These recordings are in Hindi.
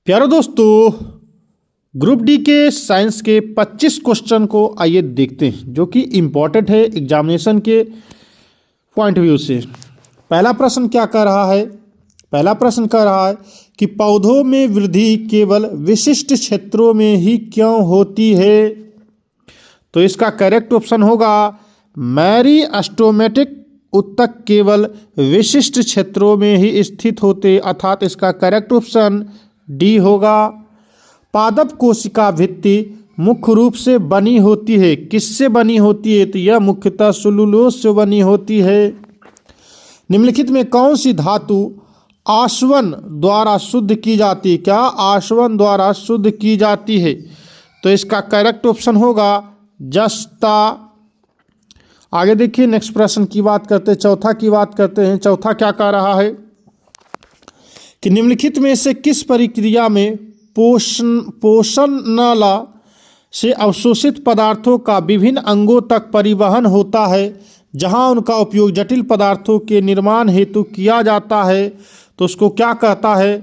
प्यारे दोस्तों, ग्रुप डी के साइंस के 25 क्वेश्चन को आइए देखते हैं जो कि इम्पॉर्टेंट है एग्जामिनेशन के पॉइंट व्यू से। पहला प्रश्न क्या कह रहा है? पहला प्रश्न कह रहा है कि पौधों में वृद्धि केवल विशिष्ट क्षेत्रों में ही क्यों होती है? तो इसका करेक्ट ऑप्शन होगा मेरिस्टेमेटिक उत्तक केवल विशिष्ट क्षेत्रों में ही स्थित होते, अर्थात इसका करेक्ट ऑप्शन डी होगा। पादप कोशिका भित्ति मुख्य रूप से बनी होती है, किससे बनी होती है? तो यह मुख्यतः सेलुलोज से बनी होती है। निम्नलिखित में कौन सी धातु आसवन द्वारा शुद्ध की जाती है? क्या आसवन द्वारा शुद्ध की जाती है? तो इसका करेक्ट ऑप्शन होगा जस्ता। आगे देखिए, नेक्स्ट प्रश्न की बात करते हैं, चौथा की बात करते हैं। चौथा क्या कह रहा है कि निम्नलिखित में से किस प्रक्रिया में पोषण नाला से अवशोषित पदार्थों का विभिन्न अंगों तक परिवहन होता है, जहां उनका उपयोग जटिल पदार्थों के निर्माण हेतु किया जाता है? तो उसको क्या कहता है?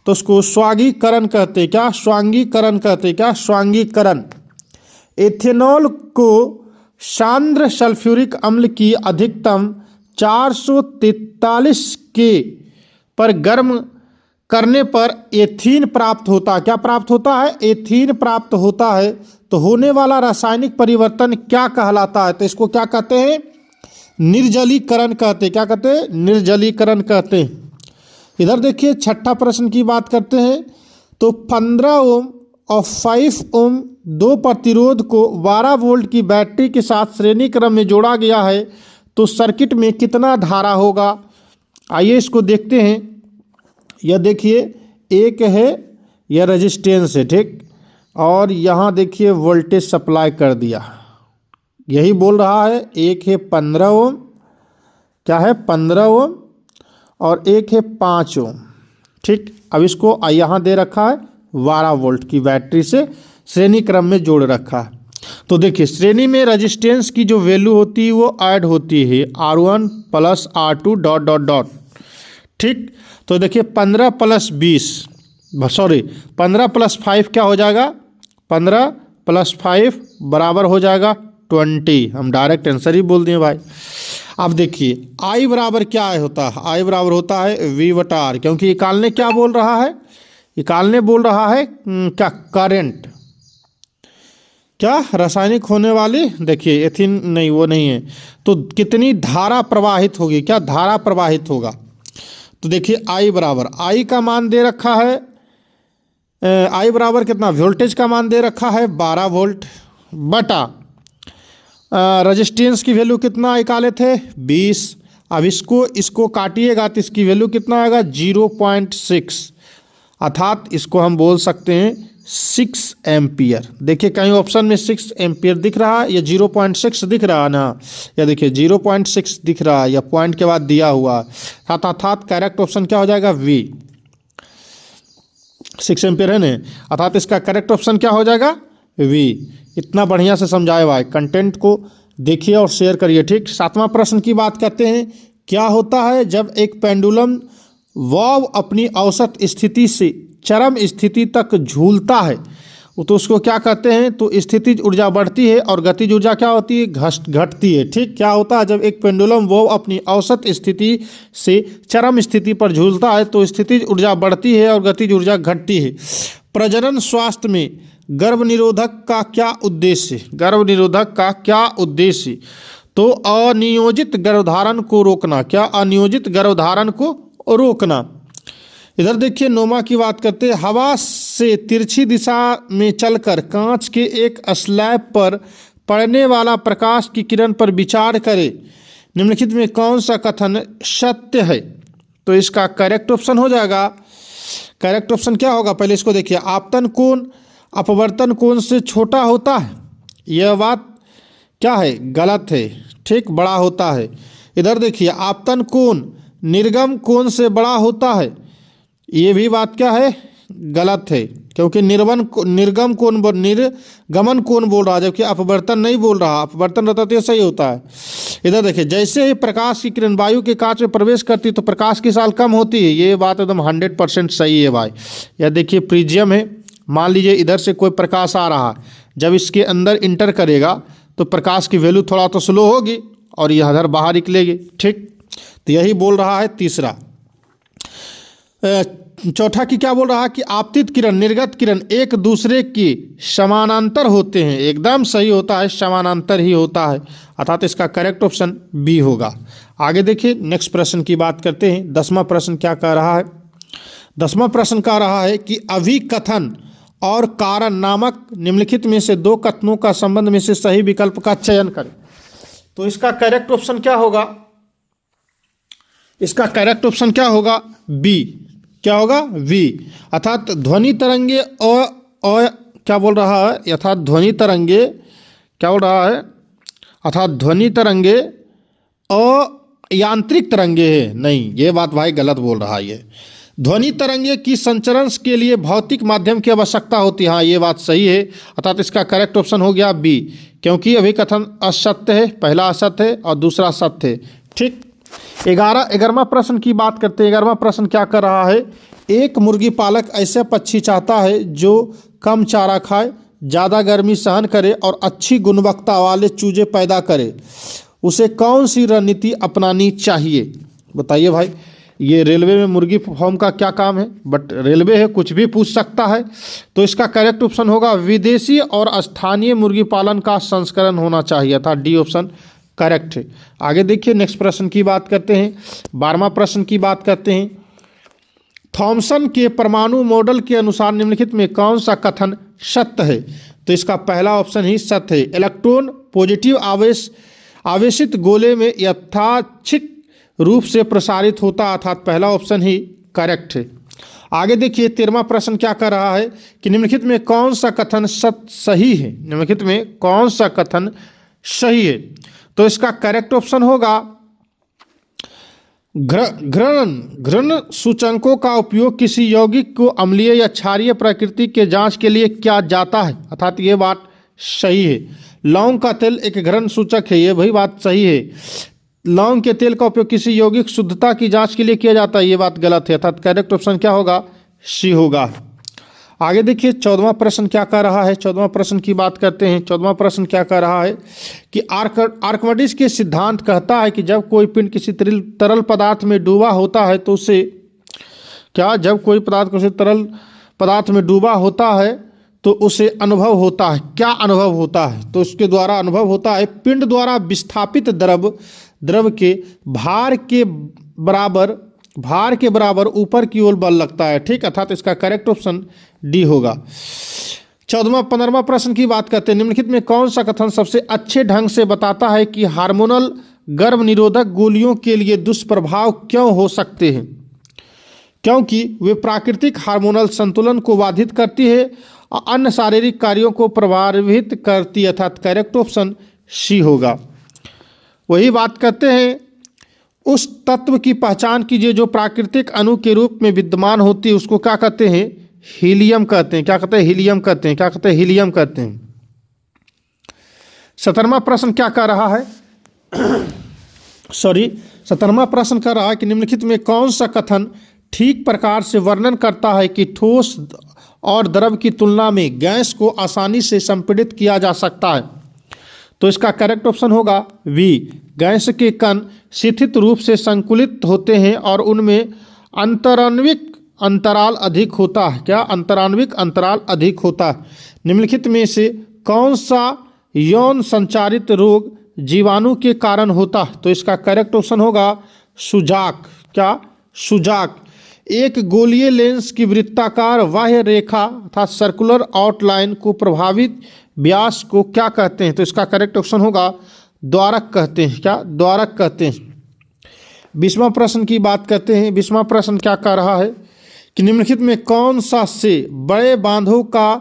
तो उसको स्वांगीकरण कहते हैं। क्या स्वांगीकरण कहते हैं? क्या स्वांगीकरण। एथेनॉल को सांद्र सल्फ्यूरिक अम्ल की अधिकतम 443 के पर गर्म करने पर एथीन प्राप्त होता है। क्या प्राप्त होता है? एथीन प्राप्त होता है। तो होने वाला रासायनिक परिवर्तन क्या कहलाता है? तो इसको क्या कहते हैं? निर्जलीकरण कहते हैं। क्या कहते हैं? निर्जलीकरण कहते हैं। इधर देखिए, छठा प्रश्न की बात करते हैं। तो 15 ओम और 5 ओम दो प्रतिरोध को 12 वोल्ट की बैटरी के साथ श्रेणी क्रम में जोड़ा गया है, तो सर्किट में कितना धारा होगा? आइए इसको देखते हैं। यह देखिए, एक है यह रेजिस्टेंस है, ठीक, और यहाँ देखिए वोल्टेज सप्लाई कर दिया, यही बोल रहा है। एक है 15 ओम, क्या है 15 ओम, और एक है 5 ओम, ठीक। अब इसको यहाँ दे रखा है 12 वोल्ट की बैटरी से श्रेणी क्रम में जोड़ रखा है। तो देखिए, श्रेणी में रेजिस्टेंस की जो वैल्यू होती है वो ऐड होती है R1 plus R2 dot dot dot, ठीक। तो देखिए 15 प्लस 5 क्या हो जाएगा? 15 प्लस 5 बराबर हो जाएगा 20। हम डायरेक्ट आंसर ही बोल दिए भाई। अब देखिए, I बराबर क्या होता है? I बराबर होता है V/R, क्योंकि निकालने क्या बोल रहा है? निकालने बोल रहा है क्या? करंट। क्या रासायनिक होने वाली, देखिए एथिन नहीं, वो नहीं है, तो कितनी धारा प्रवाहित होगी? क्या धारा प्रवाहित होगा? तो देखिए I बराबर, I का मान दे रखा है, I बराबर कितना? वोल्टेज का मान दे रखा है 12 वोल्ट बटा रेजिस्टेंस की वैल्यू कितना निकाले थे? 20। अब इसको काटिएगा तो इसकी वैल्यू कितना आएगा? 0.6, अर्थात इसको हम बोल सकते हैं 6 एम्पियर। देखिए कहीं ऑप्शन में 6 एम्पियर दिख रहा है या 0.6 दिख रहा है ना? या देखिए 0.6 दिख रहा है या पॉइंट के बाद दिया हुआ, अर्थात करेक्ट ऑप्शन क्या हो जाएगा? V। 6 एम्पियर है ना, अर्थात इसका करेक्ट ऑप्शन क्या हो जाएगा? V। इतना बढ़िया से समझाए भाई, कंटेंट को देखिए और शेयर करिए, ठीक। 7वां प्रश्न की बात करते हैं। क्या होता है जब एक पेंडुलम वाव अपनी औसत स्थिति से चरम स्थिति तक झूलता है? तो उसको क्या कहते हैं? तो स्थितिज ऊर्जा बढ़ती है और गतिज ऊर्जा क्या होती है? घटती है, ठीक। क्या होता है जब एक पेंडुलम वाव अपनी औसत स्थिति से चरम स्थिति पर झूलता है तो स्थितिज ऊर्जा बढ़ती है और गतिज ऊर्जा घटती है। प्रजनन स्वास्थ्य में गर्भनिरोधक का क्या उद्देश्य? गर्भनिरोधक का क्या उद्देश्य? तो अनियोजित गर्भधारण को रोकना। क्या? अनियोजित गर्भधारण को रोकना। इधर देखिए, 9वां की बात करते हैं। हवा से तिरछी दिशा में चलकर कांच के एक स्लैब पर पड़ने वाला प्रकाश की किरण पर विचार करें। निम्नलिखित में कौन सा कथन सत्य है? तो इसका करेक्ट ऑप्शन हो जाएगा, करेक्ट ऑप्शन क्या होगा? पहले इसको देखिए, आपतन कोण अपवर्तन कोण से छोटा होता है, यह बात क्या है? गलत है, ठीक, बड़ा होता है। इधर देखिए, आपतन कोण निर्गम कोण से बड़ा होता है, ये भी बात क्या है? गलत है, क्योंकि निर्गमन कौन बोल रहा है, जबकि अपवर्तन नहीं बोल रहा। अपवर्तन रहता तो सही होता है। इधर देखिए, जैसे ही प्रकाश की किरण वायु के कांच में प्रवेश करती है तो प्रकाश की साल कम होती है। ये बात एकदम 100% सही है भाई। यह देखिए प्रिज्म है, मान लीजिए इधर से कोई प्रकाश आ रहा है, जब इसके अंदर इंटर करेगा तो प्रकाश की वैल्यू थोड़ा तो स्लो होगी और यह इधर बाहर निकलेगी। ठीक, तो यही बोल रहा है तीसरा। चौथा की क्या बोल रहा है कि आपतित किरण निर्गत किरण एक दूसरे की समानांतर होते हैं। एकदम सही होता है, समानांतर ही होता है, अर्थात इसका करेक्ट ऑप्शन बी होगा। आगे देखिए, नेक्स्ट प्रश्न की बात करते हैं। 10वां प्रश्न क्या कह रहा है? 10वां प्रश्न कह रहा है कि अभिकथन और कारण नामक निम्नलिखित में से दो कथनों का संबंध में से सही विकल्प का चयन करें। तो इसका करेक्ट ऑप्शन क्या होगा? इसका करेक्ट ऑप्शन क्या होगा? बी। क्या होगा? वी, अर्थात ध्वनि तरंगे और क्या बोल रहा है? अर्थात ध्वनि तरंगे क्या बोल रहा है? अर्थात ध्वनि तरंगे यांत्रिक तरंगे है। नहीं, ये बात भाई गलत बोल रहा है। ये ध्वनि तरंगे की संचरण के लिए भौतिक माध्यम की आवश्यकता होती है। हाँ, ये बात सही है, अर्थात इसका करेक्ट ऑप्शन हो गया बी, क्योंकि अभिकथन असत्य है, पहला असत्य है और दूसरा सत्य है। ठीक, 11वां प्रश्न की बात करते हैं। 11वां प्रश्न क्या कर रहा है? एक मुर्गी पालक ऐसे पक्षी चाहता है जो कम चारा खाए, ज़्यादा गर्मी सहन करे और अच्छी गुणवत्ता वाले चूजे पैदा करे। उसे कौन सी रणनीति अपनानी चाहिए? बताइए भाई। ये रेलवे में मुर्गी फार्म का क्या काम है? बट रेलवे है, कुछ भी पूछ सकता है। तो इसका करेक्ट ऑप्शन होगा विदेशी और स्थानीय मुर्गी पालन का संस्करण होना चाहिए था। डी ऑप्शन करेक्ट है। आगे देखिए, नेक्स्ट प्रश्न की बात करते हैं। 12वां प्रश्न की बात करते हैं। थॉमसन के परमाणु मॉडल के अनुसार निम्नलिखित में कौन सा कथन सत्य है? तो इसका पहला ऑप्शन ही सत्य है। इलेक्ट्रॉन पॉजिटिव आवेशित गोले में यादृच्छिक रूप से प्रसारित होता, अर्थात पहला ऑप्शन ही करेक्ट है। आगे देखिए, 13वां प्रश्न क्या कर रहा है कि निम्नलिखित में कौन सा कथन सही है? निम्नलिखित में कौन सा कथन सही है? तो इसका करेक्ट ऑप्शन होगा घृण सूचकों का उपयोग किसी यौगिक को अम्लीय या क्षारीय प्रकृति के जांच के लिए किया जाता है, अर्थात ये बात सही है। लौंग का तेल एक घृण सूचक है, ये भी बात सही है। लौंग के तेल का उपयोग किसी यौगिक शुद्धता की जांच के लिए किया जाता है, ये बात गलत है, अर्थात करेक्ट ऑप्शन क्या होगा? सी होगा। आगे देखिए, 14वां प्रश्न क्या कह रहा है? 14वां प्रश्न की बात करते हैं। 14वां प्रश्न क्या कह रहा है कि आर्किमिडीज के सिद्धांत कहता है कि जब कोई पिंड किसी तरल पदार्थ में डूबा होता है तो उसे जब कोई पदार्थ किसी तरल पदार्थ में डूबा होता है तो उसे अनुभव होता है। क्या अनुभव होता है? तो उसके द्वारा अनुभव होता है पिंड द्वारा विस्थापित द्रव के भार के बराबर ऊपर की ओर बल लगता है। ठीक, अर्थात इसका करेक्ट ऑप्शन डी होगा। 15वां प्रश्न की बात करते हैं। निम्नलिखित में कौन सा कथन सबसे अच्छे ढंग से बताता है कि हार्मोनल गर्भ निरोधक गोलियों के लिए दुष्प्रभाव क्यों हो सकते हैं? क्योंकि वे प्राकृतिक हार्मोनल संतुलन को बाधित करती है और अन्य शारीरिक कार्यों को प्रभावित करती है, अर्थात करेक्ट ऑप्शन सी होगा। वही बात करते हैं, उस तत्व की पहचान कीजिए जो प्राकृतिक अणु के रूप में विद्यमान होती है, उसको क्या कहते हैं? हीलियम कहते हैं। क्या कहते हैं? हीलियम कहते हैं। क्या कहते हैं? हीलियम कहते हैं। 17वां प्रश्न क्या कह रहा है? 17वां प्रश्न कह रहा है कि निम्नलिखित में कौन सा कथन ठीक प्रकार से वर्णन करता है कि ठोस और द्रव की तुलना में गैस को आसानी से संपीड़ित किया जा सकता है? तो इसका करेक्ट ऑप्शन होगा वी। गैस के कण शिथिल रूप से संकुलित होते हैं और उनमें अंतराण्विक अंतराल अधिक होता है। क्या? अंतराण्विक अंतराल अधिक होता है। निम्नलिखित में से कौन सा यौन संचारित रोग जीवाणु के कारण होता है? तो इसका करेक्ट ऑप्शन होगा सुजाक। क्या? सुजाक। एक गोलीय लेंस की वृत्ताकार बाह्य रेखा अर्थात सर्कुलर आउटलाइन को प्रभावित व्यास को क्या कहते हैं? तो इसका करेक्ट ऑप्शन होगा द्वारक कहते हैं। क्या? द्वारक कहते हैं। 20वां प्रश्न की बात करते हैं। 20वां प्रश्न क्या कह रहा है कि निम्नलिखित में कौन सा से बड़े बांधों का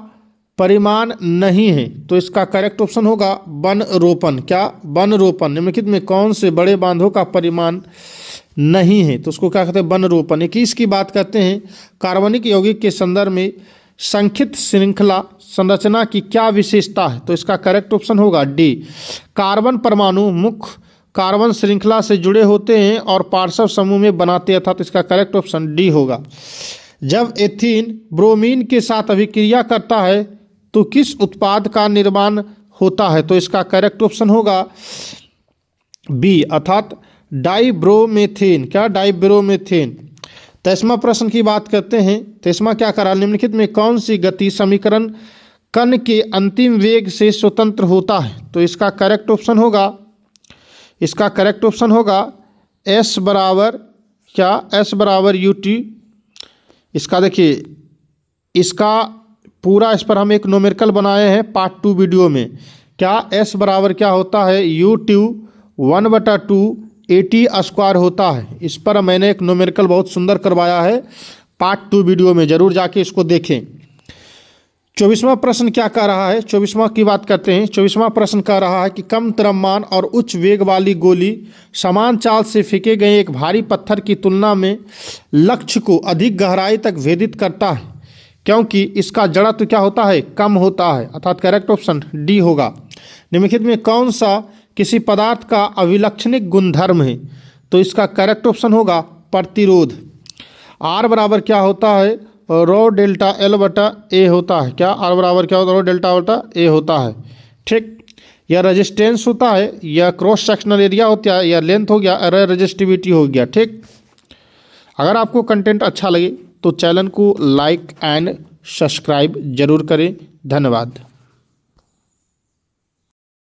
परिमाण नहीं है? तो इसका करेक्ट ऑप्शन होगा वन रोपण। क्या? वन रोपण। निम्नलिखित में कौन से बड़े बांधों का परिमाण नहीं है, तो उसको क्या कहते हैं, वन रोपण। 21 की बात करते हैं, कार्बनिक यौगिक के संदर्भ में संक्षिप्त श्रृंखला संरचना की क्या विशेषता है, तो इसका करेक्ट ऑप्शन होगा डी। कार्बन परमाणु मुख्य कार्बन श्रृंखला से जुड़े होते हैं और पार्श्व समूह में बनाते हैं, अर्थात इसका करेक्ट ऑप्शन डी होगा। जब एथीन ब्रोमीन के साथ अभिक्रिया करता है तो किस उत्पाद का निर्माण होता है, तो इसका करेक्ट ऑप्शन होगा बी, अर्थात डाइब्रोमेथेन। क्या, डाइब्रोमेथेन। 23वां प्रश्न की बात करते हैं। 23वां क्या करा, निम्नलिखित में कौन सी गति समीकरण कण के अंतिम वेग से स्वतंत्र होता है, तो इसका करेक्ट ऑप्शन होगा, इसका करेक्ट ऑप्शन होगा एस बराबर क्या, एस बराबर यू टी। इसका देखिए, इसका पूरा इस पर हम एक न्यूमेरिकल बनाए हैं पार्ट 2 वीडियो में। क्या, एस बराबर क्या होता है, यू टी 1/2 AT स्क्वायर होता है। इस पर मैंने एक न्यूमेरिकल बहुत सुंदर करवाया है पार्ट 2 वीडियो में, जरूर जाके इसको देखें। 24वां प्रश्न क्या कह रहा है, 24वां की बात करते हैं। 24वां प्रश्न कह रहा है कि कम द्रव्यमान और उच्च वेग वाली गोली समान चाल से फेंके गए एक भारी पत्थर की तुलना में लक्ष्य को अधिक गहराई तक भेदित करता है, क्योंकि इसका जड़त्व क्या होता है, कम होता है, अर्थात करेक्ट ऑप्शन डी होगा। निम्नलिखित में कौन सा किसी पदार्थ का अभिलक्षणिक गुणधर्म है, तो इसका करेक्ट ऑप्शन होगा प्रतिरोध। आर बराबर क्या होता है, रो डेल्टा एल बटा ए होता है। क्या, आर बराबर क्या होता है, रो डेल्टा बटा ए होता है। ठीक, यह रेजिस्टेंस होता है, यह क्रॉस सेक्शनल एरिया होता है, यह लेंथ हो गया, एरर रेजिस्टिविटी हो गया। ठीक, अगर आपको कंटेंट अच्छा लगे तो चैनल को लाइक एंड सब्सक्राइब जरूर करें। धन्यवाद।